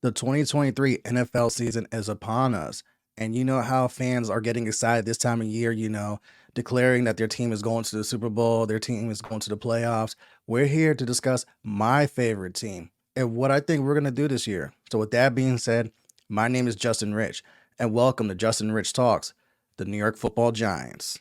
The 2023 NFL season is upon us. And you know how fans are getting excited this time of year, declaring that their team is going to the Super Bowl, their team is going to the playoffs. We're here to discuss my favorite team and what I think we're going to do this year. So, with that being said, my name is Justin Rich, and welcome to Justin Rich Talks, the New York Football Giants.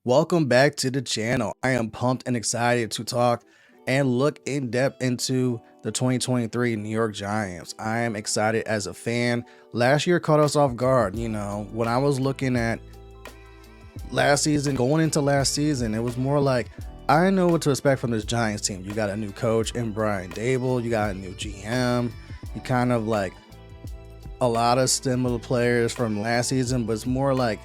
Welcome back to the channel. I am pumped and excited to talk and look in depth into the 2023 New York Giants. I am excited as a fan. Last year caught us off guard. When I was looking at last season, going into last season, it was more like, I didn't know what to expect from this Giants team. You got a new coach in Brian Dable, you got a new GM, you kind of like a lot of similar players from last season, but it's more like,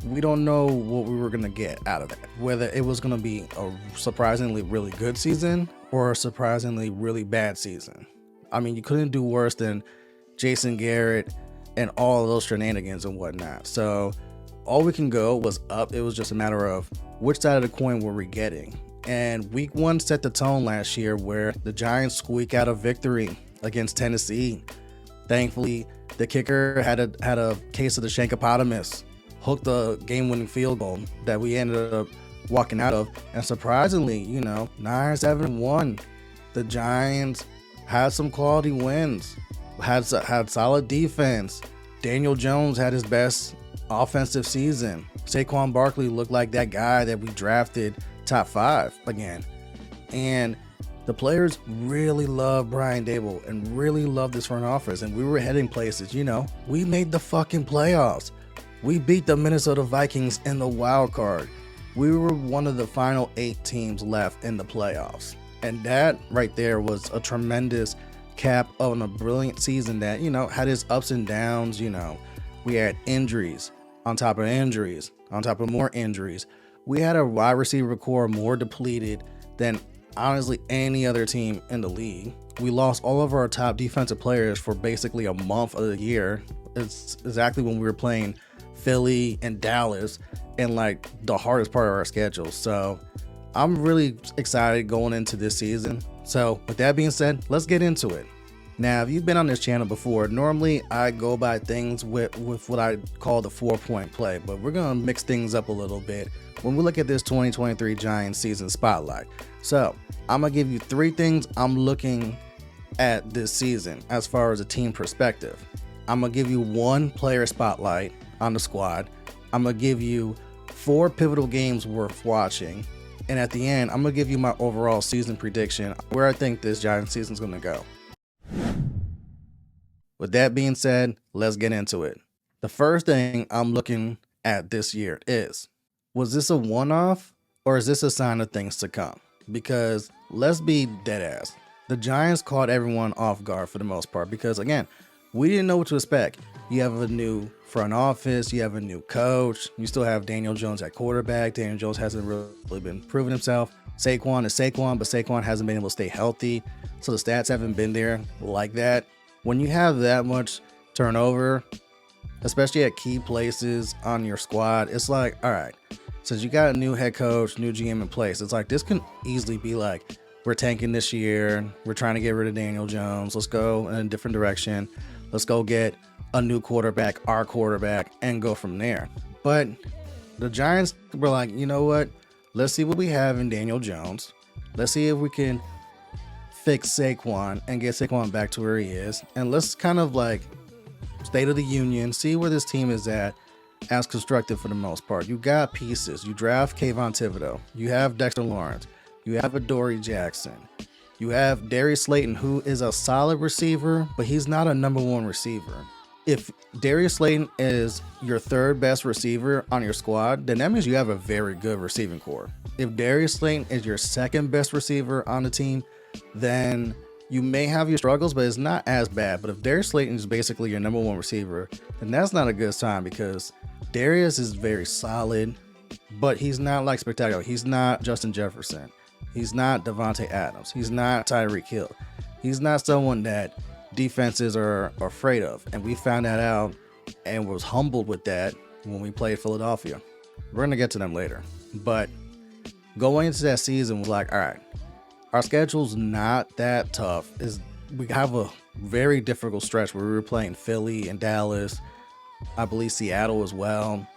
we don't know what we were going to get out of that, whether it was going to be a surprisingly really good season or a surprisingly really bad season. I mean, you couldn't do worse than Jason Garrett and all of those shenanigans and whatnot. So all we can go was up. It was just a matter of which side of the coin were we getting. And week one set the tone last year where the Giants squeak out a victory against Tennessee. Thankfully, the kicker had a case of the Shankopotamus, hooked the game-winning field goal that we ended up walking out of. And surprisingly, 9-7-1. The Giants had some quality wins, had solid defense. Daniel Jones had his best offensive season. Saquon Barkley looked like that guy that we drafted top 5 again. And the players really love Brian Dable and really love this front office. And we were heading places. We made the fucking playoffs. We beat the Minnesota Vikings in the wild card. We were one of the final 8 teams left in the playoffs. And that right there was a tremendous cap on a brilliant season that, had its ups and downs. We had injuries on top of injuries, on top of more injuries. We had a wide receiver core more depleted than honestly any other team in the league. We lost all of our top defensive players for basically a month of the year. It's exactly when we were playing Philly and Dallas and like the hardest part of our schedule. So I'm really excited going into this season. So with that being said, let's get into it. Now, if you've been on this channel before, normally I go by things with what I call the 4-point play, but we're going to mix things up a little bit when we look at this 2023 Giants season spotlight. So I'm going to give you 3 things I'm looking at this season as far as a team perspective. I'm going to give you 1 player spotlight on the squad. I'm going to give you 4 pivotal games worth watching. And at the end, I'm going to give you my overall season prediction, where I think this Giants season is going to go. With that being said, let's get into it. The first thing I'm looking at this year is, was this a one-off or is this a sign of things to come? Because let's be dead ass. The Giants caught everyone off guard for the most part because, again, we didn't know what to expect. You have a new front office, you have a new coach, you still have Daniel Jones at quarterback. Daniel Jones hasn't really been proving himself. Saquon is Saquon, but Saquon hasn't been able to stay healthy, so the stats haven't been there like that. When you have that much turnover, especially at key places on your squad, it's like, all right, since you got a new head coach, new GM in place, it's like this can easily be like, we're tanking this year, we're trying to get rid of Daniel Jones, let's go in a different direction, let's go get a new quarterback, our quarterback, and go from there. But the Giants were like, you know what? Let's see what we have in Daniel Jones. Let's see if we can fix Saquon and get Saquon back to where he is. And let's kind of like state of the union, see where this team is at as constructed for the most part. You got pieces. You draft Kayvon Thibodeau. You have Dexter Lawrence. You have Adoree Jackson. You have Darius Slayton, who is a solid receiver, but he's not a number 1 receiver. if Darius Slayton is your third best receiver on your squad, then that means you have a very good receiving core. If Darius Slayton is your second best receiver on the team, then you may have your struggles, but it's not as bad. But if Darius Slayton is basically your number one receiver, then that's not a good sign, because Darius is very solid, but he's not like spectacular. He's not Justin Jefferson. He's not Devontae Adams. He's not Tyreek Hill. He's not someone that defenses are afraid of. And we found that out and was humbled with that when we played Philadelphia. We're going to get to them later. But going into that season, we're like, all right, our schedule's not that tough. We have a very difficult stretch where we were playing Philly and Dallas, I believe Seattle as well,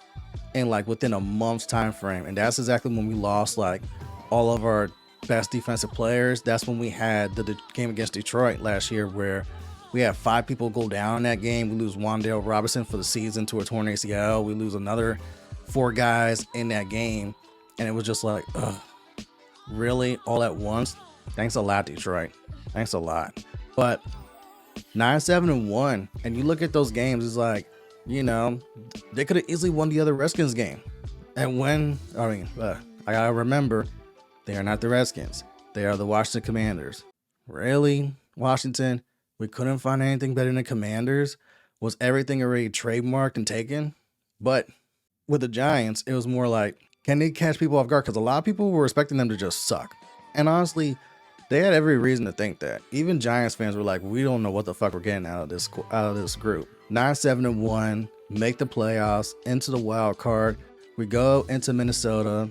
and like within a month's time frame. And that's exactly when we lost like all of our best defensive players. That's when we had the game against Detroit last year, where we had 5 people go down in that game. We lose Wan'Dale Robinson for the season to a torn ACL. We lose another 4 guys in that game. And it was just like, ugh, really? All at once? Thanks a lot, Detroit. Thanks a lot. But 9-7-1, and you look at those games, it's like, you know, they could have easily won the other Redskins game. And I gotta remember, they are not the Redskins. They are the Washington Commanders. Really? Washington? We couldn't find anything better than Commanders? Was everything already trademarked and taken? But with the Giants, it was more like, can they catch people off guard? Because a lot of people were expecting them to just suck. And honestly, they had every reason to think that. Even Giants fans were like, we don't know what the fuck we're getting out of this group. 9-7-1, make the playoffs, into the wild card. We go into Minnesota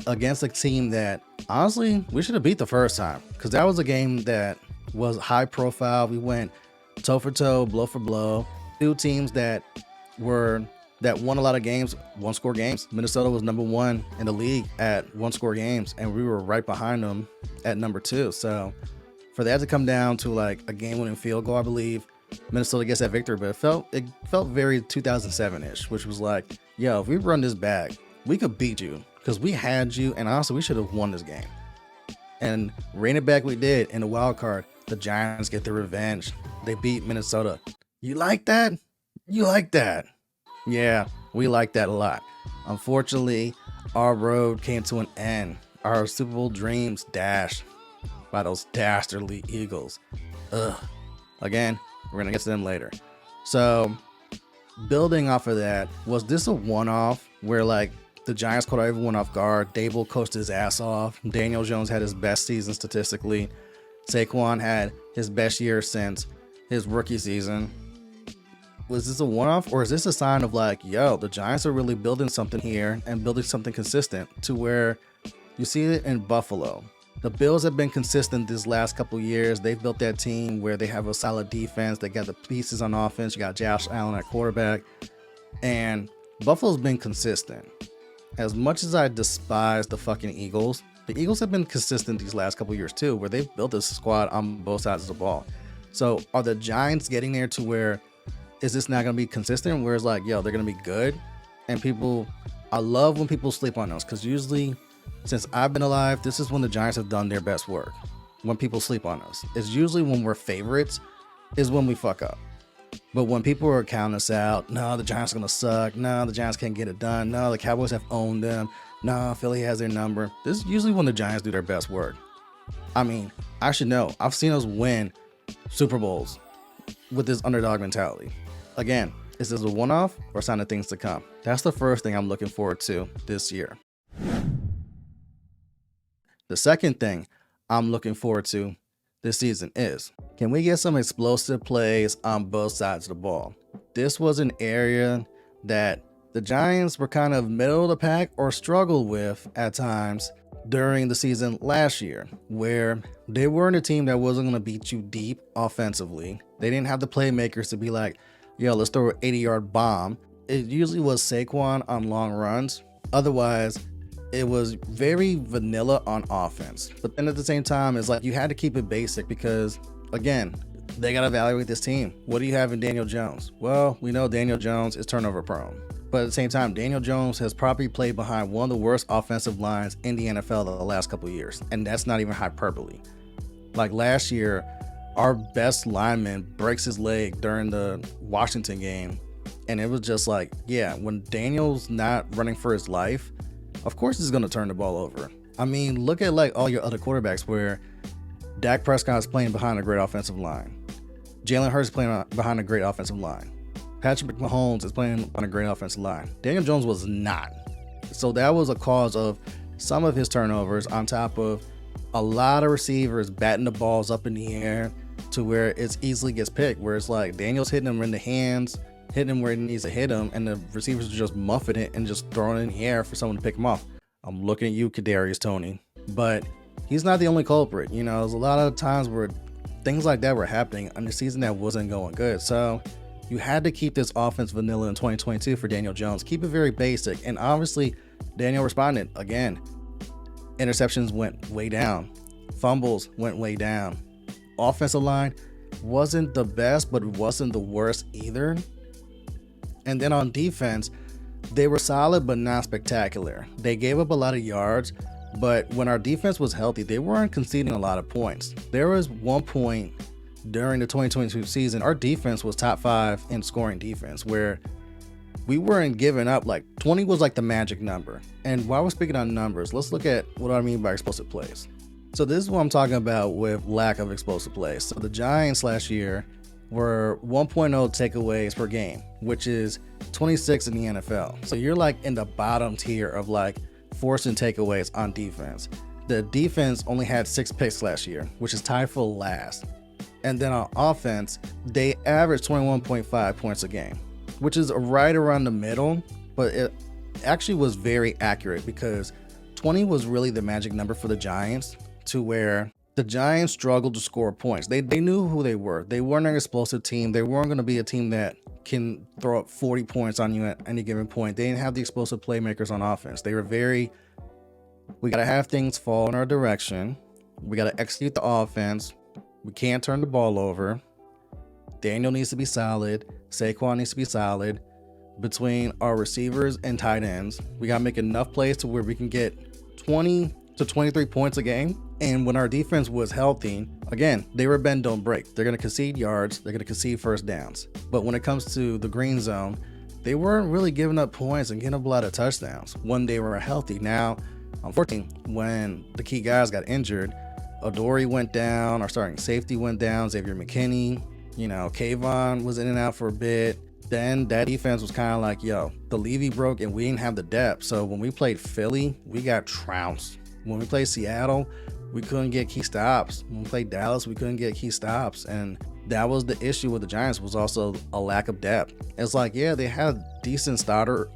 against a team that, honestly, we should have beat the first time, because that was a game that was high profile. We went toe for toe, blow for blow. 2 teams that won a lot of games, 1-score games. Minnesota was number 1 in the league at 1-score games, and we were right behind them at number 2. So for that to come down to like a game-winning field goal, I believe Minnesota gets that victory. But it felt very 2007-ish, which was like, yo, if we run this back, we could beat you, because we had you, and honestly, we should have won this game. And rein it back we did in the wild card. The Giants get their revenge. They beat Minnesota. You like that? You like that? Yeah, we like that a lot. Unfortunately, our road came to an end. Our Super Bowl dreams dashed by those dastardly Eagles. Ugh. Again, we're going to get to them later. So, building off of that, was this a one-off where like the Giants caught everyone off guard? Dable coached his ass off. Daniel Jones had his best season statistically. Saquon had his best year since his rookie season. Was this a one-off, or is this a sign of like, yo, the Giants are really building something here and building something consistent, to where you see it in Buffalo? The Bills have been consistent this last couple years. They've built that team where they have a solid defense. They got the pieces on offense. You got Josh Allen at quarterback, and Buffalo's been consistent. As much as I despise the fucking Eagles, the Eagles have been consistent these last couple years too, where they've built a squad on both sides of the ball. So are the Giants getting there to where, is this not going to be consistent, where it's like, yo, they're going to be good? And I love when people sleep on us, because usually, since I've been alive, this is when the Giants have done their best work. When people sleep on us, it's usually when we're favorites is when we fuck up. But when people are counting us out, no, the Giants are going to suck. No, the Giants can't get it done. No, the Cowboys have owned them. No, Philly has their number. This is usually when the Giants do their best work. I mean, I should know. I've seen us win Super Bowls with this underdog mentality. Again, is this a one-off or a sign of things to come? That's the first thing I'm looking forward to this year. The second thing I'm looking forward to this season is, can we get some explosive plays on both sides of the ball? This was an area that the Giants were kind of middle of the pack or struggled with at times during the season last year, where they weren't a team that wasn't going to beat you deep offensively. They didn't have the playmakers to be like, yo, let's throw an 80-yard bomb. It usually was Saquon on long runs. Otherwise, it was very vanilla on offense. But then at the same time, it's like you had to keep it basic, because, again, they got to evaluate this team. What do you have in Daniel Jones? Well, we know Daniel Jones is turnover prone. But at the same time, Daniel Jones has probably played behind one of the worst offensive lines in the NFL the last couple of years. And that's not even hyperbole. Like last year, Our best lineman breaks his leg during the Washington game. And it was just like, yeah, when Daniel's not running for his life, of course he's going to turn the ball over. I mean, look at like all your other quarterbacks where Dak Prescott's playing behind a great offensive line. Jalen Hurts is playing behind a great offensive line. Patrick Mahomes is playing on a great offensive line. Daniel Jones was not. So that was a cause of some of his turnovers on top of a lot of receivers batting the balls up in the air to where it easily gets picked, where it's like Daniel's hitting him in the hands, hitting him where he needs to hit him, and the receivers are just muffing it and just throwing it in the air for someone to pick him off. I'm looking at you, Kadarius Toney. But he's not the only culprit. You know, there's a lot of times where things like that were happening on the season that wasn't going good. So you had to keep this offense vanilla in 2022 for Daniel Jones. Keep it very basic. And obviously, Daniel responded. Again, interceptions went way down. Fumbles went way down. Offensive line wasn't the best, but it wasn't the worst either. And then on defense, they were solid, but not spectacular. They gave up a lot of yards, but when our defense was healthy, they weren't conceding a lot of points. There was one point during the 2022 season, our defense was top 5 in scoring defense, where we weren't giving up. Like 20 was like the magic number. And while we're speaking on numbers, let's look at what I mean by explosive plays. So this is what I'm talking about with lack of explosive plays. So the Giants last year were 1.0 takeaways per game, which is 26 in the NFL. So you're like in the bottom tier of like forcing takeaways on defense. The defense only had 6 picks last year, which is tied for last. And then on offense, they averaged 21.5 points a game, which is right around the middle, but it actually was very accurate because 20 was really the magic number for the Giants, to where the Giants struggled to score points. They knew who they were. They weren't an explosive team. They weren't going to be a team that can throw up 40 points on you at any given point. They didn't have the explosive playmakers on offense. They were we got to have things fall in our direction. We got to execute the offense. We can't turn the ball over. Daniel needs to be solid. Saquon needs to be solid. Between our receivers and tight ends, we got to make enough plays to where we can get 20 to 23 points a game. And when our defense was healthy, again, they were bend, don't break. They're going to concede yards. They're going to concede first downs. But when it comes to the green zone, they weren't really giving up points and getting up a lot of touchdowns when they were healthy. Now, unfortunately, when the key guys got injured, Adoree went down, our starting safety went down, Xavier McKinney, Kayvon was in and out for a bit. Then that defense was kind of like, yo, the Levy broke and we didn't have the depth. So when we played Philly, we got trounced. When we played Seattle, we couldn't get key stops. When we played Dallas, we couldn't get key stops. And that was the issue with the Giants, was also a lack of depth. It's like, yeah, they had decent starters,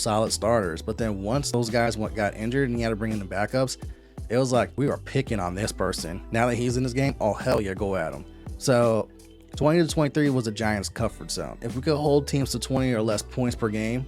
solid starters. But then once those guys got injured and you had to bring in the backups, it was like, we are picking on this person. Now that he's in this game, oh, hell yeah, go at him. So 20 to 23 was the Giants' comfort zone. If we could hold teams to 20 or less points per game,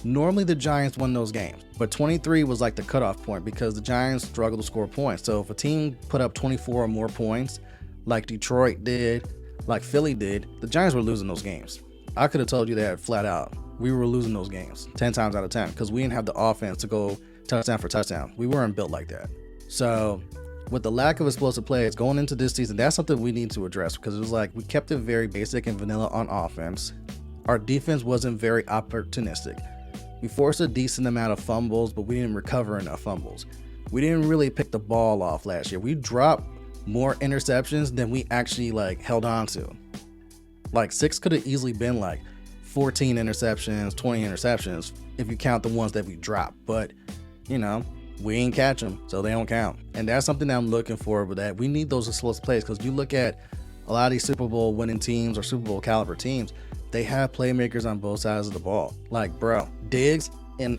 normally the Giants won those games. But 23 was like the cutoff point because the Giants struggled to score points. So if a team put up 24 or more points, like Detroit did, like Philly did, the Giants were losing those games. I could have told you that flat out. We were losing those games 10 times out of 10 because we didn't have the offense to go touchdown for touchdown. We weren't built like that. So with the lack of explosive plays going into this season, that's something we need to address because it was like we kept it very basic and vanilla on offense. Our defense wasn't very opportunistic. We forced a decent amount of fumbles, but we didn't recover enough fumbles. We didn't really pick the ball off last year. We dropped more interceptions than we actually held on to. 6 could have easily been 14 interceptions, 20 interceptions if you count the ones that we dropped. But, we ain't catch them, so they don't count. And that's something that I'm looking for with that. We need those explosive plays because you look at a lot of these Super Bowl winning teams or Super Bowl caliber teams, they have playmakers on both sides of the ball. Diggs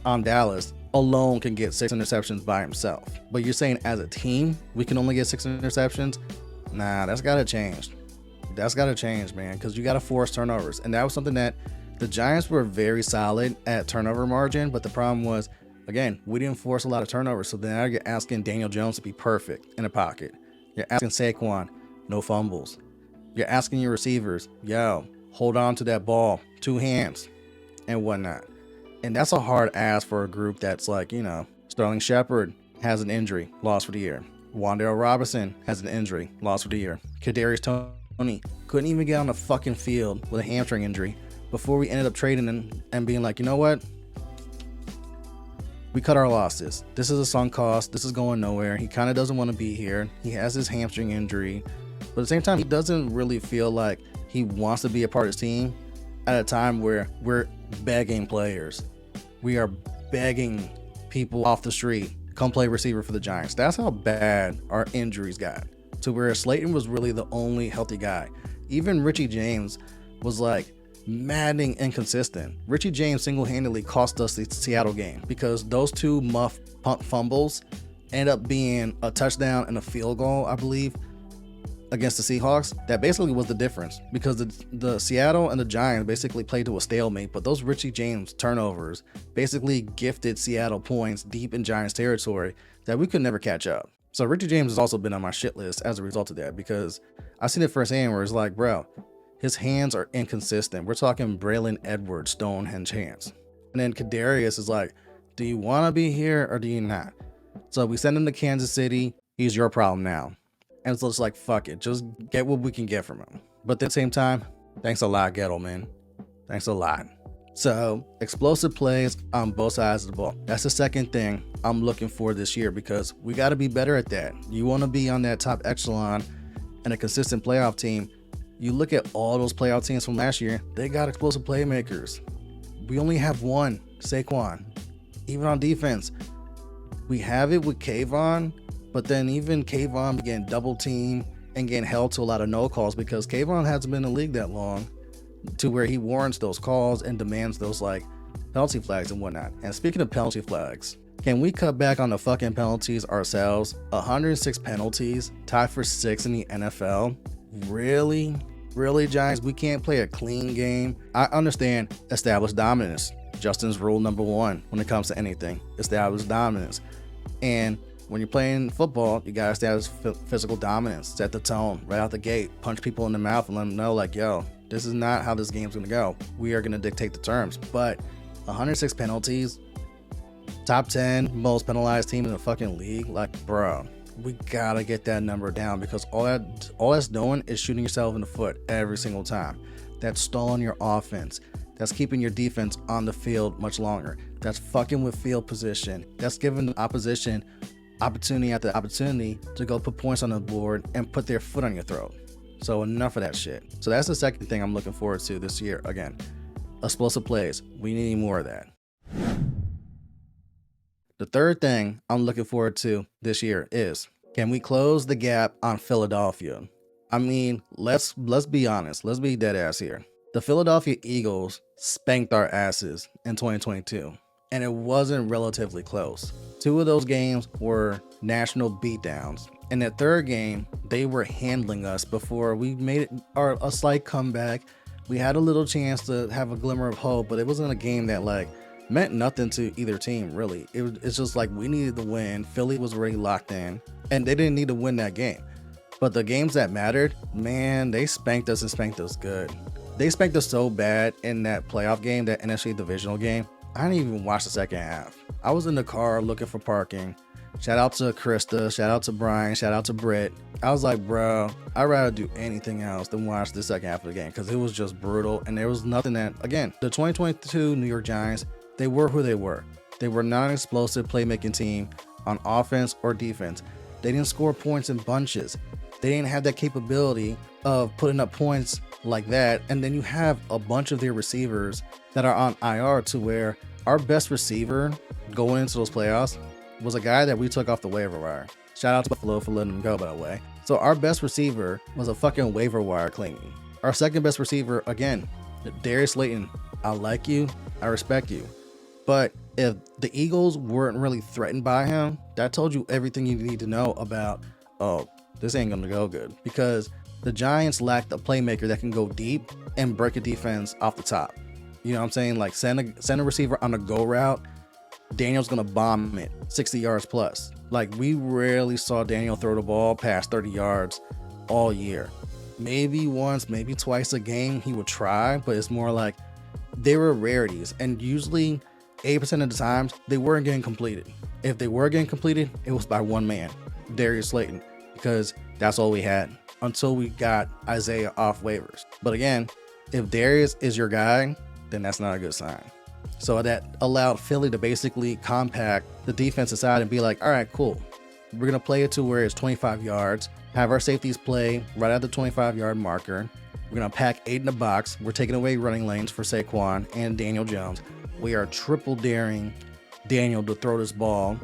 on Dallas alone can get 6 interceptions by himself. But you're saying as a team, we can only get 6 interceptions? Nah, that's got to change. That's got to change, man, because you got to force turnovers. And that was something that the Giants were very solid at turnover margin. But the problem was, again, we didn't force a lot of turnovers. So then now you're asking Daniel Jones to be perfect in the pocket. You're asking Saquon, no fumbles. You're asking your receivers, yo, hold on to that ball, 2 hands and whatnot. And that's a hard ask for a group that's Sterling Shepard has an injury, lost for the year. Wan'Dale Robinson has an injury, lost for the year. Kadarius Toney couldn't even get on the fucking field with a hamstring injury before we ended up trading him and being like, you know what? We cut our losses. This is a sunk cost. This is going nowhere. He kind of doesn't want to be here. He has his hamstring injury. But at the same time, he doesn't really feel like he wants to be a part of his team at a time where we're begging players. We are begging people off the street, come play receiver for the Giants. That's how bad our injuries got, to where Slayton was really the only healthy guy. Even Richie James was like maddening inconsistent. Richie James single-handedly cost us the Seattle game because those two muff punt fumbles end up being a touchdown and a field goal, I believe, against the Seahawks. That basically was the difference, because the Seattle and the Giants basically played to a stalemate, but those Richie James turnovers basically gifted Seattle points deep in Giants territory that we could never catch up. So Richie James has also been on my shit list as a result of that, because I've seen it firsthand where it's like, bro, his hands are inconsistent. We're talking Braylon Edwards Stonehenge hands. And then Kadarius is like, do you want to be here or do you not? So we send him to Kansas City. He's your problem now. And it's just like, fuck it, just get what we can get from him. But at the same time, thanks a lot, Gettleman. Thanks a lot. So explosive plays on both sides of the ball. That's the second thing I'm looking for this year, because we got to be better at that. You want to be on that top echelon and a consistent playoff team. You look at all those playoff teams from last year, they got explosive playmakers. We only have one, Saquon. Even on defense, we have it with Kayvon, but then even Kayvon getting double teamed and getting held to a lot of no calls, because Kayvon hasn't been in the league that long to where he warrants those calls and demands those like penalty flags and whatnot. And speaking of penalty flags, can we cut back on the fucking penalties ourselves? 106 penalties, tied for 6th in the NFL. Really? Really, Giants? We can't play a clean game? I understand established dominance. Justin's rule number one when it comes to anything. Establish dominance. And when you're playing football, you gotta establish physical dominance. Set the tone right out the gate. Punch people in the mouth and let them know, like, yo, this is not how this game's gonna go. We are gonna dictate the terms. But 106 penalties, top 10 most penalized team in the fucking league. Like, bro, we gotta get that number down, because all that's doing is shooting yourself in the foot every single time. That's stalling your offense. That's keeping your defense on the field much longer. That's fucking with field position. That's giving the opposition opportunity after opportunity to go put points on the board and put their foot on your throat. So enough of that shit. So that's the second thing I'm looking forward to this year. Again, explosive plays. We need more of that. The third thing I'm looking forward to this year is, can we close the gap on Philadelphia? I mean, let's be honest. Let's be dead ass here. The Philadelphia Eagles spanked our asses in 2022, and it wasn't relatively close. 2 of those games were national beatdowns. In that third game, they were handling us before we made a slight comeback. We had a little chance to have a glimmer of hope, but it wasn't a game that like meant nothing to either team, really. It's just like we needed to win. Philly was already locked in, and they didn't need to win that game. But the games that mattered, man, they spanked us and spanked us good. They spanked us so bad in that playoff game, that NFC divisional game. I didn't even watch the second half. I was in the car looking for parking. Shout out to Krista, shout out to Brian, shout out to Britt. I was like, bro, I'd rather do anything else than watch the second half of the game, because it was just brutal. And there was nothing that, again, the 2022 New York Giants, they were who they were. They were not an explosive playmaking team on offense or defense. They didn't score points in bunches. They didn't have that capability of putting up points like that. And then you have a bunch of their receivers that are on IR, to where our best receiver going into those playoffs was a guy that we took off the waiver wire. Shout out to Buffalo for letting him go, by the way. So our best receiver was a fucking waiver wire claiming. Our second best receiver, again, Darius Slayton. I like you. I respect you. But if the Eagles weren't really threatened by him, that told you everything you need to know about, oh, this ain't gonna go good. Because the Giants lacked a playmaker that can go deep and break a defense off the top. You know what I'm saying? Like send a receiver on a go route, Daniel's gonna bomb it 60 yards plus. Like, we rarely saw Daniel throw the ball past 30 yards all year. Maybe once, maybe twice a game he would try, but it's more like they were rarities. And usually 80% of the times they weren't getting completed. If they were getting completed, it was by one man. Darius Slayton, because that's all we had until we got Isaiah off waivers. But again, if Darius is your guy, then that's not a good sign. So that allowed Philly to basically compact the defensive side and be like, all right, cool. We're going to play it to where it's 25 yards, have our safeties play right at the 25-yard marker. We're going to pack 8 in the box. We're taking away running lanes for Saquon and Daniel Jones. We are triple daring Daniel to throw this ball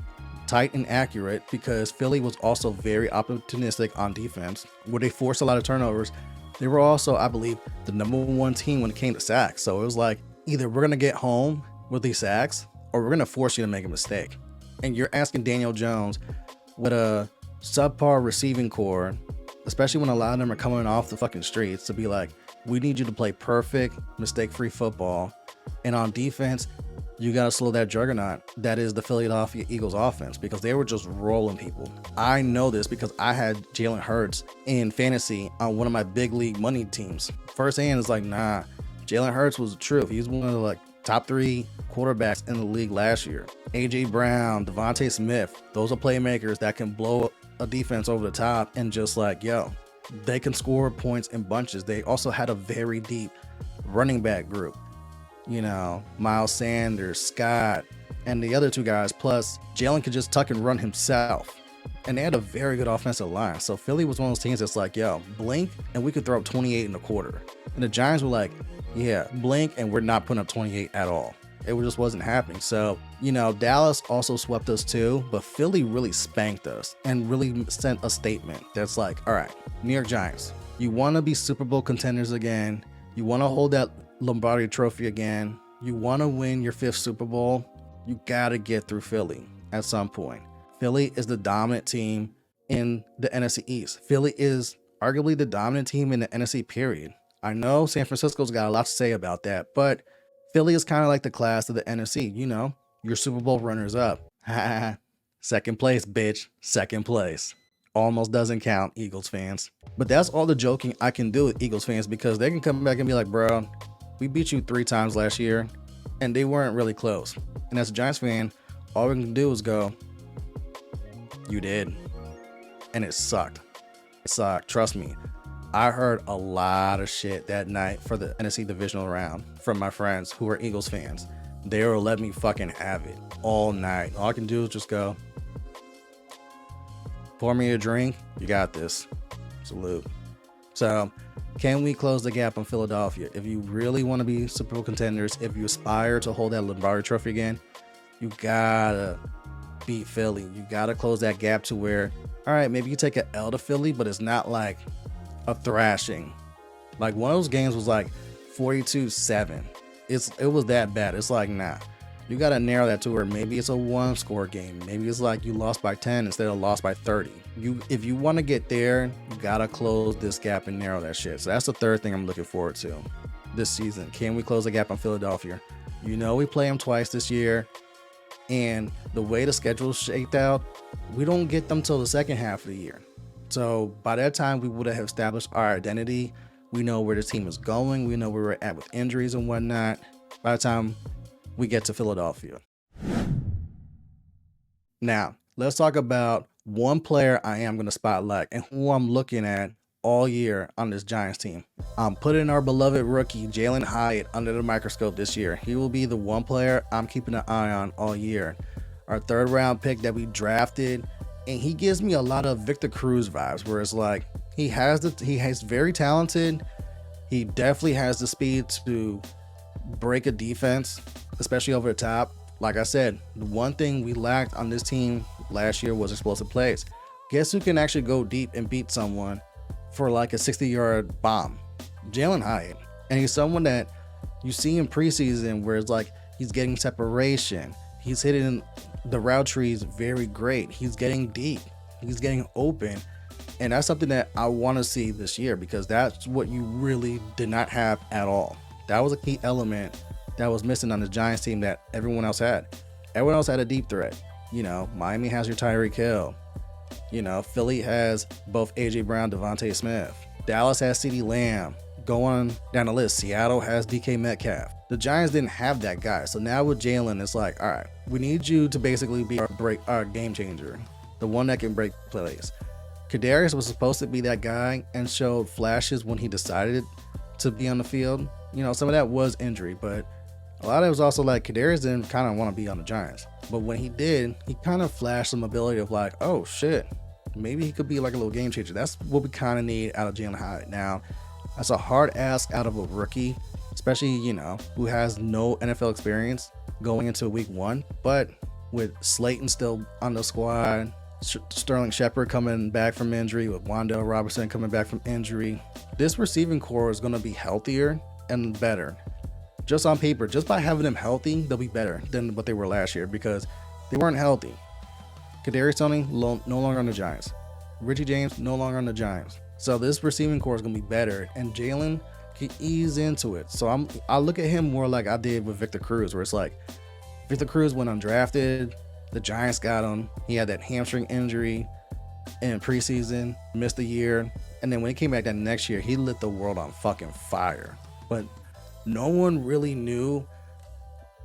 tight and accurate, because Philly was also very opportunistic on defense, where they forced a lot of turnovers. They were also, I believe, the #1 team when it came to sacks. So it was like, either we're going to get home with these sacks or we're going to force you to make a mistake. And you're asking Daniel Jones with a subpar receiving core, especially when a lot of them are coming off the fucking streets, to be like, we need you to play perfect, mistake-free football. And on defense, you got to slow that juggernaut that is the Philadelphia Eagles offense, because they were just rolling people. I know this because I had Jalen Hurts in fantasy on one of my big league money teams. Firsthand, it's like, nah, Jalen Hurts was the truth. He's one of the top 3 quarterbacks in the league last year. AJ Brown, Devontae Smith, those are playmakers that can blow a defense over the top and just they can score points in bunches. They also had a very deep running back group. Miles Sanders, Scott, and the other 2 guys, plus Jalen could just tuck and run himself. And they had a very good offensive line. So Philly was one of those teams that's like, blink and we could throw up 28 in a quarter. And the Giants were like, yeah, blink and we're not putting up 28 at all. It just wasn't happening. So, Dallas also swept us too, but Philly really spanked us and really sent a statement that's like, all right, New York Giants, you want to be Super Bowl contenders again. You want to hold that Lombardi trophy again. You want to win your 5th Super Bowl. You got to get through Philly at some point. Philly is the dominant team in the NFC East. Philly is arguably the dominant team in the NFC period. I know San Francisco's got a lot to say about that, but Philly is kind of like the class of the NFC. Your Super Bowl runners up. Second place, bitch. Second place. Almost doesn't count, Eagles fans. But that's all the joking I can do with Eagles fans, because they can come back and be like, bro, we beat you 3 times last year and they weren't really close. And as a Giants fan, all we can do is go, you did. And it sucked. It sucked. Trust me. I heard a lot of shit that night for the NFC divisional round from my friends who are Eagles fans. They were letting me fucking have it all night. All I can do is just go, pour me a drink. You got this. Salute. So, can we close the gap on Philadelphia? If you really want to be Super Bowl contenders, if you aspire to hold that Lombardi trophy again, you gotta beat Philly. You gotta close that gap to where, all right, maybe you take an L to Philly, but it's not like a thrashing. Like one of those games was like 42-7. It was that bad. It's like, nah, you gotta narrow that to where maybe it's a 1-score game. Maybe it's like you lost by 10 instead of lost by 30. If you want to get there, you gotta close this gap and narrow that shit. So that's the third thing I'm looking forward to this season. Can we close the gap on Philadelphia? We play them twice this year, and the way the schedule's shaped out, we don't get them till the second half of the year. So by that time, we would have established our identity. We know where the team is going. We know where we're at with injuries and whatnot by the time we get to Philadelphia. Now, let's talk about one player I am going to spotlight and who I'm looking at all year on this Giants team. I'm putting our beloved rookie Jalen Hyatt under the microscope this year. He will be the one player I'm keeping an eye on all year. Our 3rd round pick that we drafted, and he gives me a lot of Victor Cruz vibes, where it's like he's very talented. He definitely has the speed to break a defense, especially over the top. Like I said, the one thing we lacked on this team last year was explosive plays. Guess who can actually go deep and beat someone for like a 60-yard bomb? Jalen Hyatt. And he's someone that you see in preseason where it's like he's getting separation. He's hitting the route trees very great. He's getting deep. He's getting open. And that's something that I want to see this year, because that's what you really did not have at all. That was a key element that was missing on the Giants team that everyone else had. Everyone else had a deep threat. Miami has your Tyreek Hill. Philly has both AJ Brown, Devontae Smith. Dallas has CeeDee Lamb. Going down the list, Seattle has DK Metcalf. The Giants didn't have that guy. So now with Jalen, it's like, all right, we need you to basically be our game changer. the one that can break plays. Kadarius was supposed to be that guy and showed flashes when he decided to be on the field. You know, some of that was injury, but a lot of it was also like Kadarius didn't kind of want to be on the Giants. But when he did, he kind of flashed some ability of like, oh shit, maybe he could be like a little game changer. That's what we kind of need out of Jalen Hyatt. Now, that's a hard ask out of a rookie, especially, you know, who has no NFL experience going into week 1. But with Slayton still on the squad, Sterling Shepard coming back from injury, with Wan'Dale Robinson coming back from injury, this receiving core is going to be healthier and better. Just on paper, just by having them healthy, they'll be better than what they were last year because they weren't healthy. Kadarius Toney no longer on the Giants. Richie James no longer on the Giants. So this receiving core is going to be better, and Jalen can ease into it. So I look at him more like I did with Victor Cruz, where it's like Victor Cruz went undrafted. The Giants got him. He had that hamstring injury in preseason, missed a year. And then when he came back that next year, he lit the world on fucking fire. But no one really knew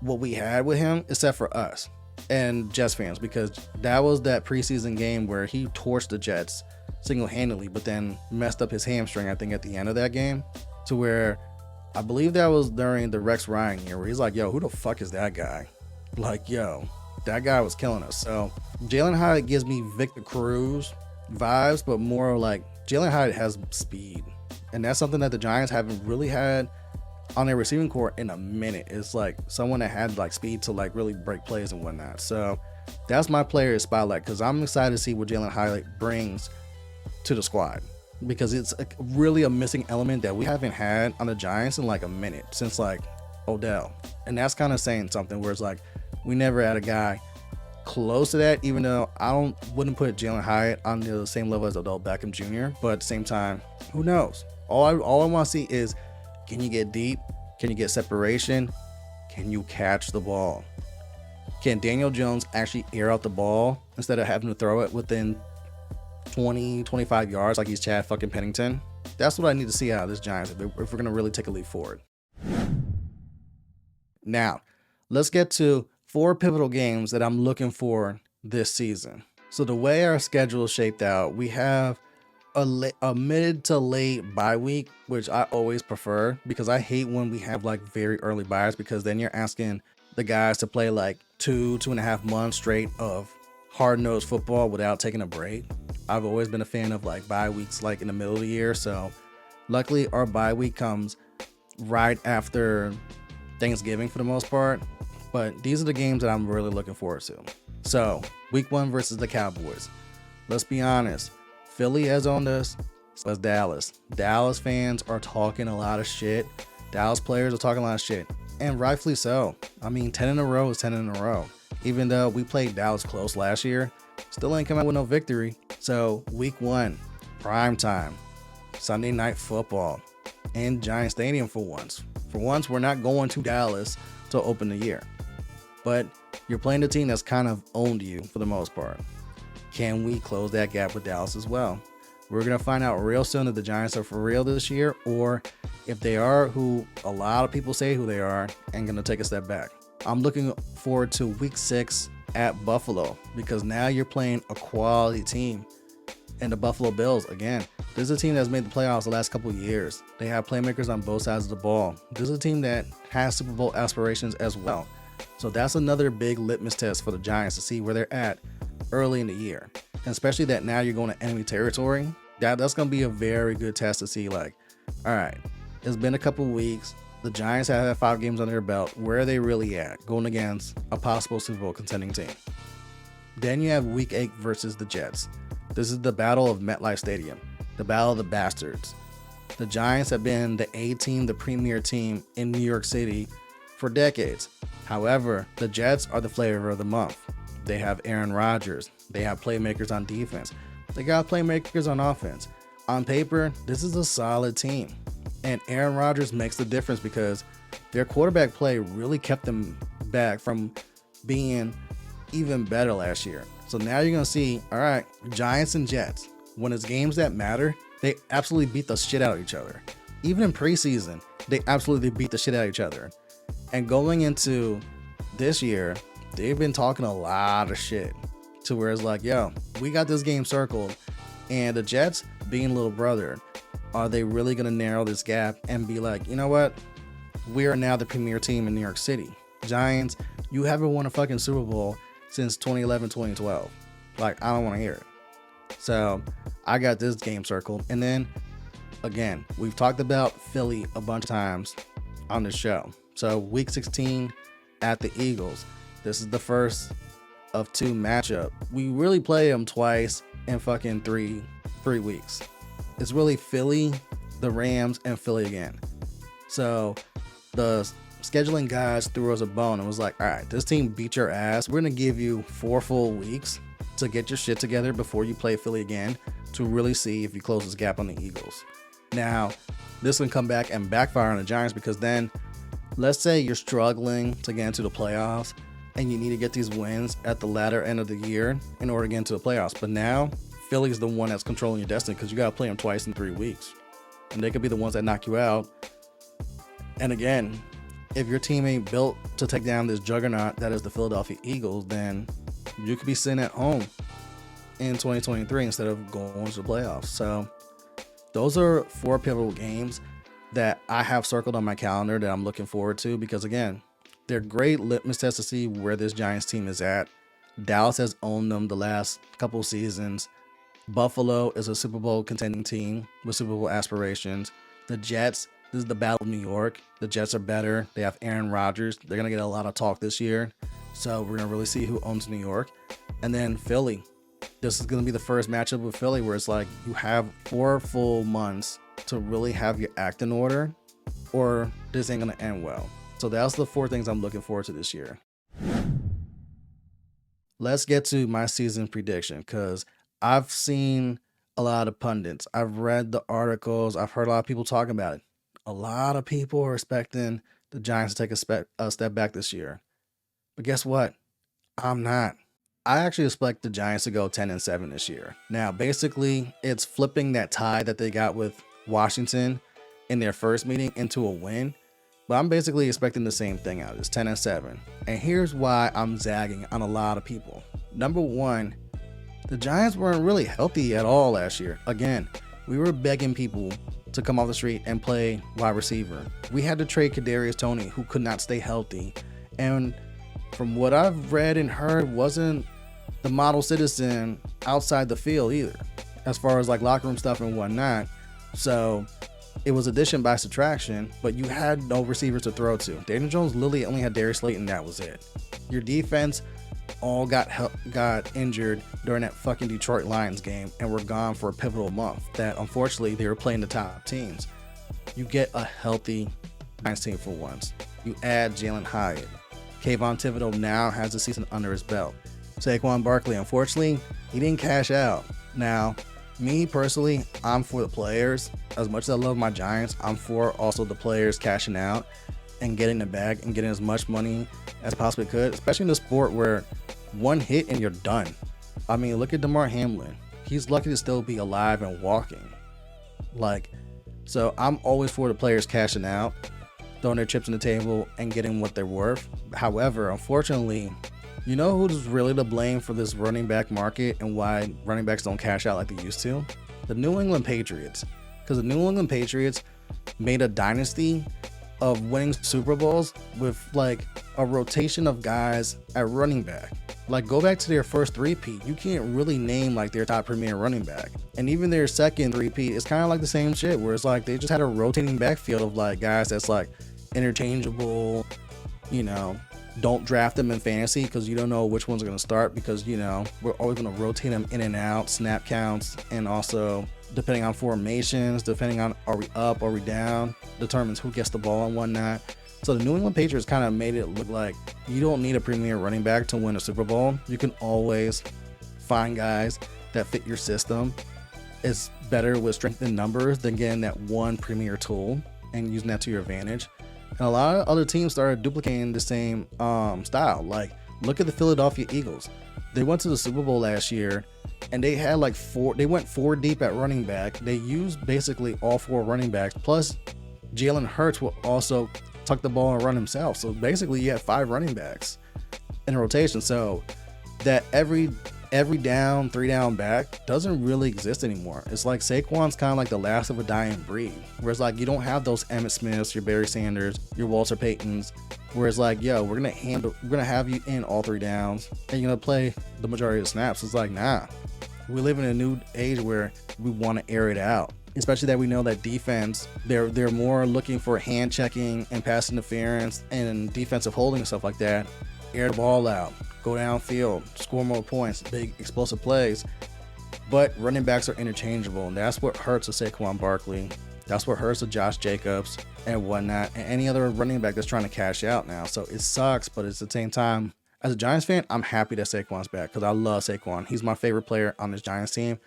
what we had with him except for us and Jets fans, because that was that preseason game where he torched the Jets single-handedly, but then messed up his hamstring, I think, at the end of that game, to where I believe that was during the Rex Ryan year, where he's like, yo, who the fuck is that guy? Like, yo, that guy was killing us. So Jalen Hyatt gives me Victor Cruz vibes, but more like Jalen Hyatt has speed. And that's something that the Giants haven't really had on their receiving core in a minute. It's like someone that had like speed to like really break plays and whatnot. So that's my player spotlight, because I'm excited to see what Jalen Hyatt brings to the squad, because it's really a missing element that we haven't had on the Giants in like a minute, since like Odell. And that's kind of saying something, where it's like we never had a guy close to that, even though I wouldn't put Jalen Hyatt on the same level as Odell Beckham Jr. But at the same time, who knows? All I want to see is, can you get deep? Can you get separation? Can you catch the ball? Can Daniel Jones actually air out the ball instead of having to throw it within 20, 25 yards like he's Chad fucking Pennington? That's what I need to see out of this Giants if we're going to really take a leap forward. Now, let's get to 4 pivotal games that I'm looking for this season. So the way our schedule is shaped out, we have a mid to late bye week, which I always prefer, because I hate when we have like very early buys, because then you're asking the guys to play like 2.5 months straight of hard-nosed football without taking a break. I've always been a fan of like bye weeks like in the middle of the year. So luckily our bye week comes right after Thanksgiving for the most part. But these are the games that I'm really looking forward to. So week 1 versus the Cowboys. Let's be honest. Philly has owned us, so has Dallas. Dallas fans are talking a lot of shit. Dallas players are talking a lot of shit, and rightfully so. I mean, 10 in a row is 10 in a row. Even though we played Dallas close last year, still ain't come out with no victory. So week 1, prime time, Sunday night football in Giant Stadium for once. For once, we're not going to Dallas to open the year, but you're playing the team that's kind of owned you for the most part. Can we close that gap with Dallas as well? We're going to find out real soon if the Giants are for real this year, or if they are who a lot of people say who they are and going to take a step back. I'm looking forward to week 6 at Buffalo, because now you're playing a quality team. And the Buffalo Bills, again, this is a team that's made the playoffs the last couple of years. They have playmakers on both sides of the ball. This is a team that has Super Bowl aspirations as well. So that's another big litmus test for the Giants to see where they're at early in the year, and especially that now you're going to enemy territory. That's going to be a very good test to see, like, all right, it's been a couple weeks, the Giants have had 5 games under their belt. Where are they really at going against a possible Super Bowl contending team? Then you have week 8 versus the Jets. This is the battle of MetLife Stadium, the battle of the bastards. The Giants have been the A team, the premier team in New York City for decades. However, the Jets are the flavor of the month. They have Aaron Rodgers. They have playmakers on defense. They got playmakers on offense. On paper, this is a solid team. And Aaron Rodgers makes the difference, because their quarterback play really kept them back from being even better last year. So now you're going to see, all right, Giants and Jets, when it's games that matter, they absolutely beat the shit out of each other. Even in preseason, they absolutely beat the shit out of each other. And going into this year, they've been talking a lot of shit. to where it's like, yo, we got this game circled. And the Jets, being little brother, are they really going to narrow this gap and be like, you know what? We are now the premier team in New York City. Giants, you haven't won a fucking Super Bowl since 2011, 2012. Like, I don't want to hear it. So I got this game circled. And then again, we've talked about Philly a bunch of times on the show. So week 16 at the Eagles. This is the first of 2 matchup. We really play them twice in fucking three weeks. It's really Philly, the Rams, and Philly again. So the scheduling guys threw us a bone and was like, all right, this team beat your ass. We're going to give you 4 full weeks to get your shit together before you play Philly again to really see if you close this gap on the Eagles. Now, this can come back and backfire on the Giants because then, let's say you're struggling to get into the playoffs and you need to get these wins at the latter end of the year in order to get into the playoffs. But now, Philly's the one that's controlling your destiny because you got to play them twice in 3 weeks. And they could be the ones that knock you out. And again, if your team ain't built to take down this juggernaut that is the Philadelphia Eagles, then you could be sitting at home in 2023 instead of going to the playoffs. So those are 4 pivotal games that I have circled on my calendar that I'm looking forward to because, again, they're great litmus tests to see where this Giants team is at. Dallas has owned them the last couple seasons. Buffalo is a Super Bowl contending team with Super Bowl aspirations. The Jets, this is the battle of New York. The Jets are better. They have Aaron Rodgers. They're going to get a lot of talk this year. So we're going to really see who owns New York. And then Philly. This is going to be the first matchup with Philly where it's like you have 4 full months to really have your act in order or this ain't going to end well. So that's the 4 things I'm looking forward to this year. Let's get to my season prediction because I've seen a lot of pundits. I've read the articles. I've heard a lot of people talking about it. A lot of people are expecting the Giants to take a step back this year. But guess what? I'm not. I actually expect the Giants to go 10-7 this year. Now, basically, it's flipping that tie that they got with Washington in their first meeting into a win. But I'm basically expecting the same thing out of this, 10-7. And here's why I'm zagging on a lot of people. Number one, the Giants weren't really healthy at all last year. Again, we were begging people to come off the street and play wide receiver. We had to trade Kadarius Toney, who could not stay healthy. And from what I've read and heard, wasn't the model citizen outside the field either, as far as like locker room stuff and whatnot. So it was addition by subtraction, but you had no receivers to throw to. Daniel Jones literally only had Darius Slayton. That was it. Your defense all got injured during that fucking Detroit Lions game and were gone for a pivotal month that unfortunately they were playing the top teams. You get a healthy Giants team for once. You add Jalen Hyatt. Kayvon Thibodeau now has a season under his belt. Saquon Barkley, unfortunately, he didn't cash out. Now, me personally, I'm for the players. As much as I love my Giants, I'm for also the players cashing out and getting the bag and getting as much money as possibly could, especially in the sport where one hit and you're done. I mean, look at DeMar Hamlin. He's lucky to still be alive and walking. So I'm always for the players cashing out, throwing their chips on the table and getting what they're worth. However, unfortunately, you know who's really to blame for this running back market and why running backs don't cash out like they used to? The New England Patriots. Because the New England Patriots made a dynasty of winning Super Bowls with like a rotation of guys at running back. Like, go back to their first three-peat. You can't really name like their top premier running back. And even their second three-peat is kind of like the same shit where it's like they just had a rotating backfield of like guys that's like interchangeable, you know. Don't draft them in fantasy because you don't know which ones are going to start because, you know, we're always going to rotate them in and out, snap counts, and also depending on formations, depending on are we up, are we down, determines who gets the ball and whatnot. So the New England Patriots kind of made it look like you don't need a premier running back to win a Super Bowl. You can always find guys that fit your system. It's better with strength in numbers than getting that one premier tool and using that to your advantage. And a lot of other teams started duplicating the same style. Like, look at the Philadelphia Eagles. They went to the Super Bowl last year, and they had like they went 4 deep at running back. They used basically all 4 running backs. Plus, Jalen Hurts will also tuck the ball and run himself. So basically, you had 5 running backs in a rotation. So that every every down, 3-down back doesn't really exist anymore. It's like Saquon's kind of like the last of a dying breed. Whereas like you don't have those Emmitt Smiths, your Barry Sanders, your Walter Paytons. Whereas like, yo, we're gonna have you in all 3 downs and you're gonna play the majority of the snaps. It's like, nah. We live in a new age where we want to air it out. Especially that we know that defense, they're more looking for hand checking and pass interference and defensive holding and stuff like that. Air the ball out, go downfield, score more points, big explosive plays. But running backs are interchangeable, and that's what hurts a Saquon Barkley. That's what hurts a Josh Jacobs and whatnot, and any other running back that's trying to cash out now. So it sucks, but at the same time, as a Giants fan, I'm happy that Saquon's back because I love Saquon. He's my favorite player on this Giants team.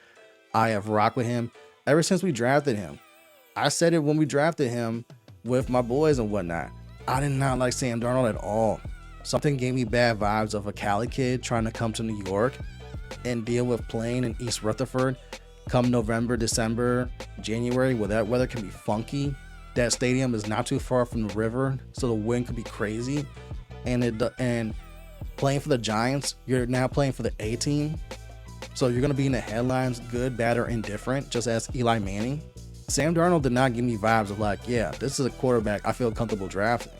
I have rocked with him ever since we drafted him. I said it when we drafted him with my boys and whatnot. I did not like Sam Darnold at all. Something gave me bad vibes of a Cali kid trying to come to New York and deal with playing in East Rutherford come November, December, January, where that weather can be funky. That stadium is not too far from the river, so the wind could be crazy. And playing for the Giants, you're now playing for the A team. So you're going to be in the headlines, good, bad, or indifferent, just as Eli Manning. Sam Darnold did not give me vibes of like, yeah, this is a quarterback I feel comfortable drafting.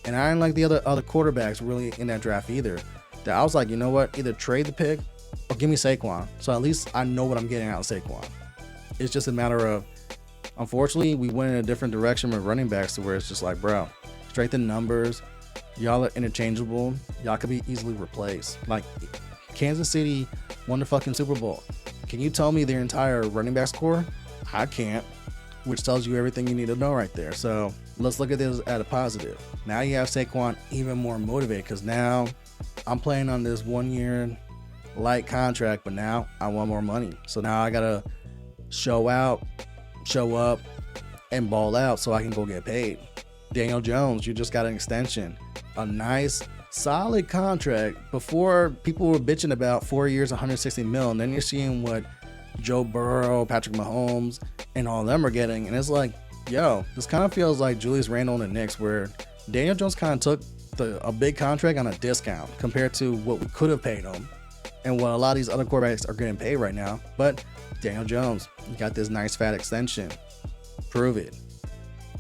And I didn't like the other quarterbacks really in that draft either. That I was like, you know what? Either trade the pick or give me Saquon. So at least I know what I'm getting out of Saquon. It's just a matter of, unfortunately, we went in a different direction with running backs to where it's just like, bro, strengthen numbers. Y'all are interchangeable. Y'all could be easily replaced. Like Kansas City won the fucking Super Bowl. Can you tell me their entire running backs core? I can't. Which tells you everything you need to know right there. So let's look at this at a positive. Now you have Saquon even more motivated because now I'm playing on this 1-year light contract, but now I want more money. So now I gotta show up, and ball out so I can go get paid. Daniel Jones, you just got an extension. A nice, solid contract. Before, people were bitching about 4 years, 160 mil, and then you're seeing what Joe Burrow, Patrick Mahomes, and all of them are getting, and it's like, yo, this kind of feels like Julius Randle and the Knicks, where Daniel Jones kind of took a big contract on a discount compared to what we could have paid him and what a lot of these other quarterbacks are getting paid right now. But Daniel Jones, you got this nice fat extension. Prove it.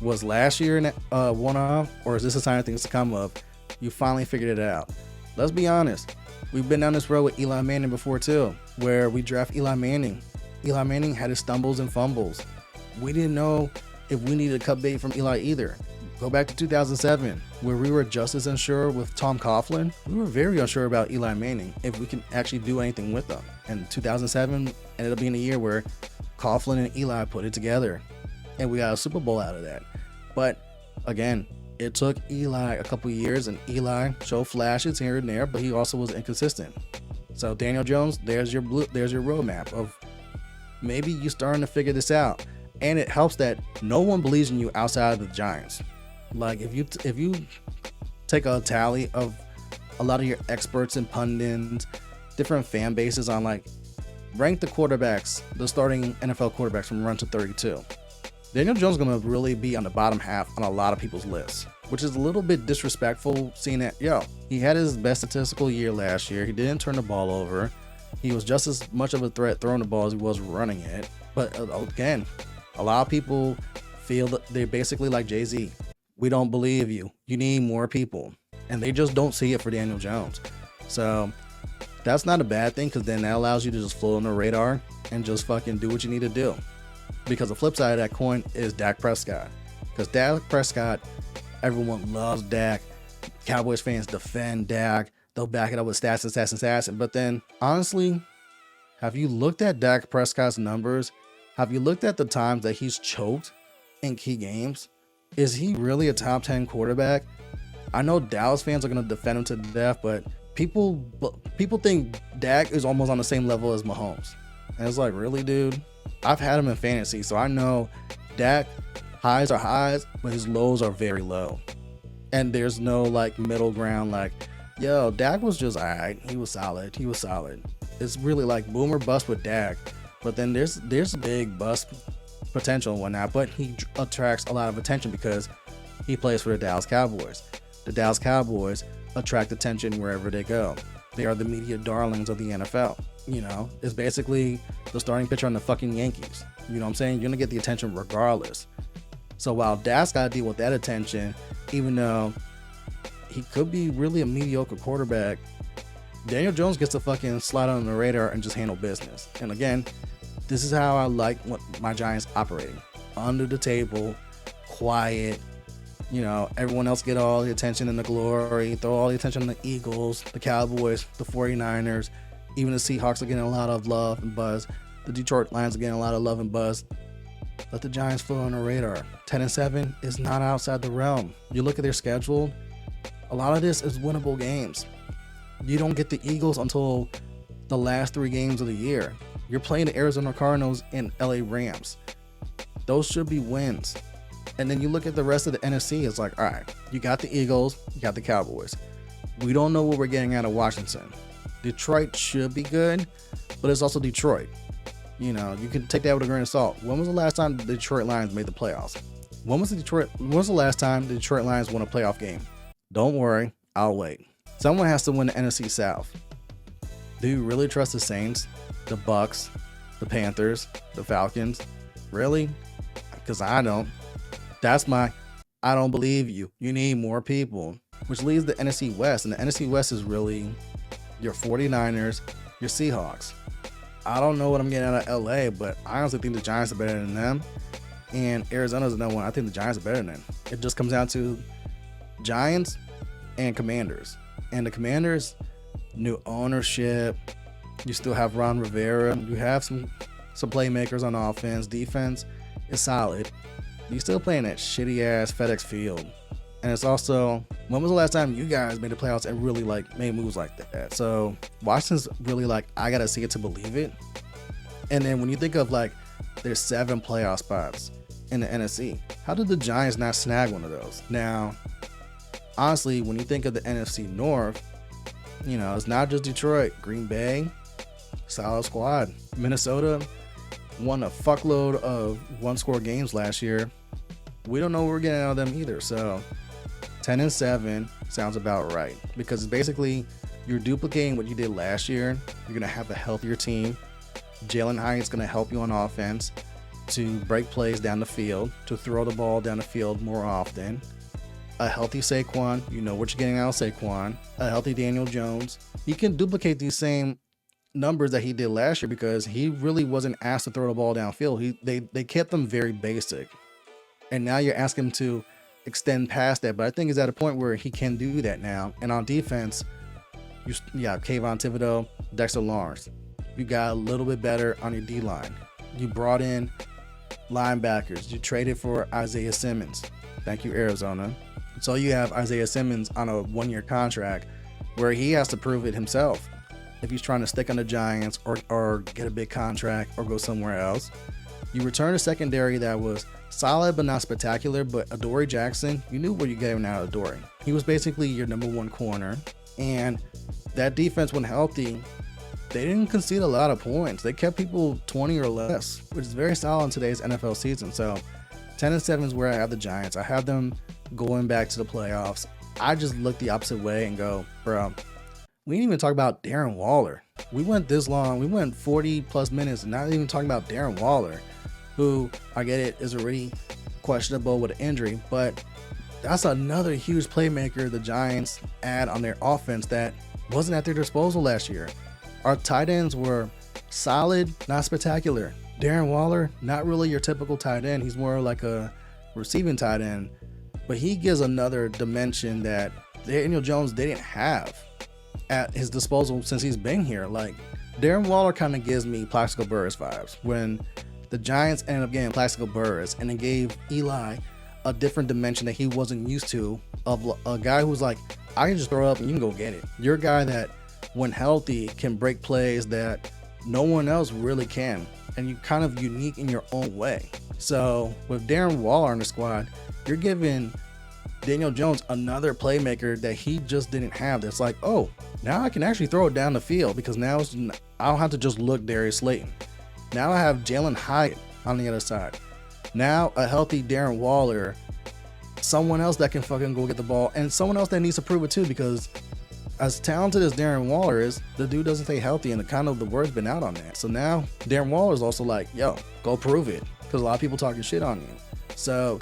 Was last year one-off, or is this a sign of things to come of? You finally figured it out. Let's be honest. We've been down this road with Eli Manning before too, where we draft Eli Manning. Eli Manning had his stumbles and fumbles. We didn't know if we needed to cut bait from Eli either. Go back to 2007, where we were just as unsure with Tom Coughlin. We were very unsure about Eli Manning, if we can actually do anything with them. And 2007 ended up being a year where Coughlin and Eli put it together, and we got a Super Bowl out of that. But again, it took Eli a couple years, and Eli showed flashes here and there, but he also was inconsistent. So Daniel Jones, there's your roadmap of maybe you starting to figure this out. And it helps that no one believes in you outside of the Giants. Like if you take a tally of a lot of your experts and pundits, different fan bases on like rank the quarterbacks, the starting NFL quarterbacks from 1 to 32. Daniel Jones is going to really be on the bottom half on a lot of people's lists, which is a little bit disrespectful seeing that, he had his best statistical year last year. He didn't turn the ball over. He was just as much of a threat throwing the ball as he was running it. But again, a lot of people feel that they're basically like Jay-Z. We don't believe you. You need more people. And they just don't see it for Daniel Jones. So that's not a bad thing, because then that allows you to just float on the radar and just fucking do what you need to do. Because the flip side of that coin is Dak Prescott. Because Dak Prescott, everyone loves Dak. Cowboys fans defend Dak. They'll back it up with stats. But then, honestly, have you looked at Dak Prescott's numbers? Have you looked at the times that he's choked in key games? Is he really a top 10 quarterback? I know Dallas fans are going to defend him to death, but people think Dak is almost on the same level as Mahomes. And it's like, really, dude? I've had him in fantasy, so I know Dak highs are highs, but his lows are very low. And there's no like middle ground like, yo, Dak was just all right. He was solid. It's really like boom or bust with Dak. But then there's big bust potential and whatnot, but he attracts a lot of attention because he plays for the Dallas Cowboys. The Dallas Cowboys attract attention wherever they go. They are the media darlings of the NFL. is basically the starting pitcher on the fucking Yankees. You know what I'm saying? You're gonna get the attention regardless. So while Dak's gotta deal with that attention, even though he could be really a mediocre quarterback, Daniel Jones gets to fucking slide on the radar and just handle business. And again, this is how I like what my Giants operating. Under the table, quiet, everyone else get all the attention and the glory, throw all the attention on the Eagles, the Cowboys, the 49ers, even the Seahawks are getting a lot of love and buzz. The Detroit Lions are getting a lot of love and buzz. Let the Giants float on the radar. 10-7 is not outside the realm. You look at their schedule, a lot of this is winnable games. You don't get the Eagles until the last 3 games of the year. You're playing the Arizona Cardinals and LA Rams. Those should be wins. And then you look at the rest of the NFC, it's like, all right, you got the Eagles, you got the Cowboys. We don't know what we're getting out of Washington. Detroit should be good, but it's also Detroit. You can take that with a grain of salt. When was the last time the Detroit Lions made the playoffs? When was the last time the Detroit Lions won a playoff game? Don't worry, I'll wait. Someone has to win the NFC South. Do you really trust the Saints, the Bucks, the Panthers, the Falcons? Really? Because I don't. That's my I don't believe you. You need more people. Which leaves the NFC West. And the NFC West is really your 49ers, your Seahawks. I don't know what I'm getting out of LA, but I honestly think the Giants are better than them. And Arizona's another one. I think the Giants are better than them. It just comes down to Giants and Commanders. And the Commanders, new ownership. You still have Ron Rivera. You have some playmakers on offense. Defense is solid. You still playing that shitty ass FedEx Field. And it's also, when was the last time you guys made the playoffs and really made moves like that? So Washington's really I gotta see it to believe it. And then when you think of there's 7 playoff spots in the NFC, how did the Giants not snag one of those? Now, honestly, when you think of the NFC North, it's not just Detroit. Green Bay, solid squad. Minnesota won a fuckload of one-score games last year. We don't know what we're getting out of them either. So 10-7 sounds about right, because basically you're duplicating what you did last year. You're gonna have a healthier team. Jalen Hyatt's gonna help you on offense to break plays down the field, to throw the ball down the field more often. A healthy Saquon, you know what you're getting out of Saquon. A healthy Daniel Jones. You can duplicate these same numbers that he did last year, because he really wasn't asked to throw the ball downfield. They kept them very basic, and now you're asking him to extend past that. But I think he's at a point where he can do that now. And on defense, you have Kayvon Thibodeau, Dexter Lawrence. You got a little bit better on your D line. You brought in linebackers. You traded for Isaiah Simmons. Thank you, Arizona. So you have Isaiah Simmons on a 1-year contract where he has to prove it himself if he's trying to stick on the Giants or get a big contract or go somewhere else. You return a secondary that was solid but not spectacular, but Adoree Jackson, you knew what you got out of Adoree. He was basically your number 1 corner, and that defense, when healthy, they didn't concede a lot of points. They kept people 20 or less, which is very solid in today's NFL season. So 10-7 is where I have the Giants. I have them going back to the playoffs. I just look the opposite way and go, bro, we didn't even talk about Darren Waller. We went this long. We went 40 plus minutes and not even talking about Darren Waller, who, I get it, is already questionable with an injury, but that's another huge playmaker the Giants add on their offense that wasn't at their disposal last year. Our tight ends were solid, not spectacular. Darren Waller, not really your typical tight end. He's more like a receiving tight end, but he gives another dimension that Daniel Jones didn't have at his disposal since he's been here. Darren Waller kind of gives me Plaxico Burress vibes. When the Giants ended up getting Plaxico Burress, and it gave Eli a different dimension that he wasn't used to, of a guy who's I can just throw up and you can go get it. You're a guy that, when healthy, can break plays that no one else really can, and you're kind of unique in your own way. So with Darren Waller on the squad, you're giving Daniel Jones another playmaker that he just didn't have. That's oh, now I can actually throw it down the field, because now I don't have to just look Darius Slayton. Now I have Jalen Hyatt on the other side. Now a healthy Darren Waller, someone else that can fucking go get the ball, and someone else that needs to prove it too, because as talented as Darren Waller is, the dude doesn't stay healthy, and the word's been out on that. So now Darren Waller is also like, yo, go prove it, because a lot of people talking shit on you. So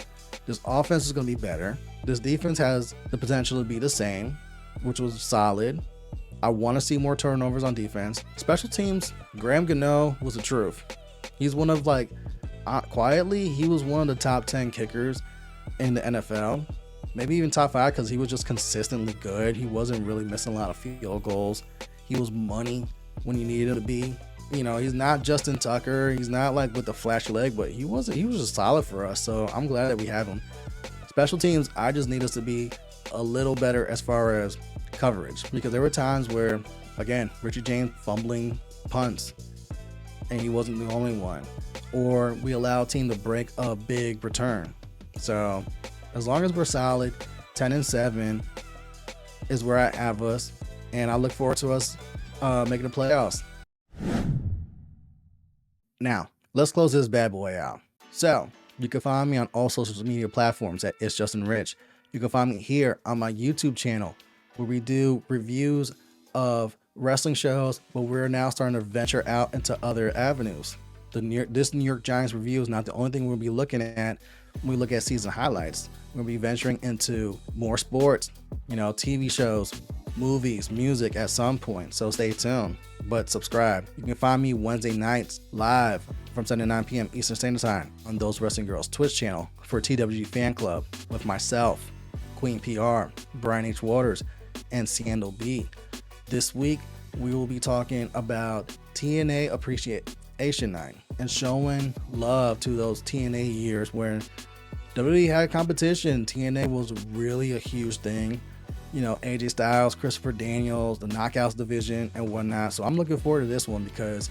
this offense is going to be better. This defense has the potential to be the same, which was solid. I want to see more turnovers on defense. Special teams, Graham Gano was the truth. He's one of quietly, he was one of the top 10 kickers in the NFL. Maybe even top 5, because he was just consistently good. He wasn't really missing a lot of field goals. He was money when you needed him to be. You know, he's not Justin Tucker. He's not like with the flashy leg, but he was just solid for us. So I'm glad that we have him. Special teams, I just need us to be a little better as far as coverage, because there were times where, again, Richie James fumbling punts, and he wasn't the only one, or we allow a team to break a big return. So as long as we're solid, 10-7 is where I have us, and I look forward to us making the playoffs. Now, let's close this bad boy out. So you can find me on all social media platforms at It's JustinRitch. You can find me here on my YouTube channel, where we do reviews of wrestling shows, but we're now starting to venture out into other avenues. This New York Giants review is not the only thing we'll be looking at when we look at season highlights. We'll be venturing into more sports, TV shows, movies, music at some point, so stay tuned. But subscribe. You can find me Wednesday nights live from 7 to 9 p.m. Eastern Standard Time on Those Wrestling Girls Twitch channel for TWG Fan Club with myself, Queen PR, Brian H. Waters, and Scandal B. This week, we will be talking about TNA Appreciation Night and showing love to those TNA years where WWE had competition. TNA was really a huge thing. AJ Styles, Christopher Daniels, the Knockouts division, and whatnot. So I'm looking forward to this one, because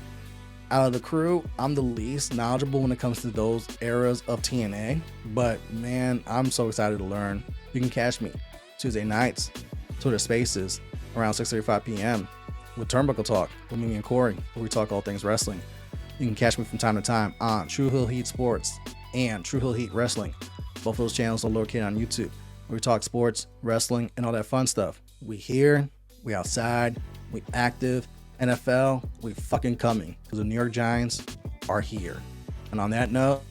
out of the crew, I'm the least knowledgeable when it comes to those eras of TNA. But man, I'm so excited to learn. You can catch me Tuesday nights, Twitter Spaces, around 6:35 p.m. with Turnbuckle Talk with me and Corey, where we talk all things wrestling. You can catch me from time to time on True Hill Heat Sports and True Hill Heat Wrestling. Both those channels are located on YouTube, where we talk sports, wrestling, and all that fun stuff. We here, we outside, we active. NFL, we fucking coming, because the New York Giants are here. And on that note,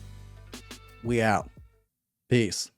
we out. Peace.